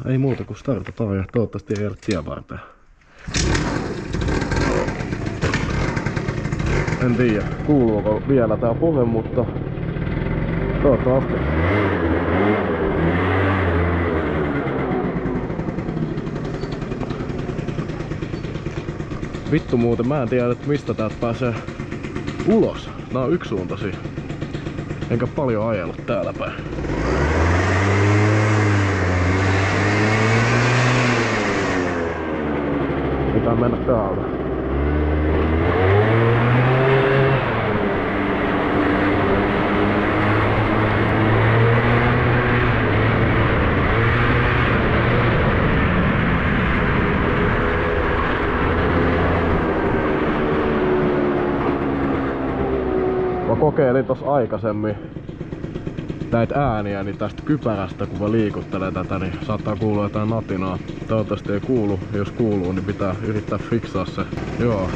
ei muuta kuin startataan ja toivottavasti ei jäädä tien varteen. En tiedä kuuluuko vielä tää puhe, mutta toivottavasti. Vittu muuten, mä en tiedä, että mistä täältä pääsee ulos. Nää on yksisuuntaisia. Enkä paljon ajellut täällä päin. Pitää mennä täältä. Mä kokeilin tossa aikaisemmin näitä ääniä niin tästä kypärästä, kun mä liikuttelen tätä, niin saattaa kuulua jotain natinaa. Toivottavasti ei kuulu. Jos kuuluu, niin pitää yrittää fiksaa se. Joo.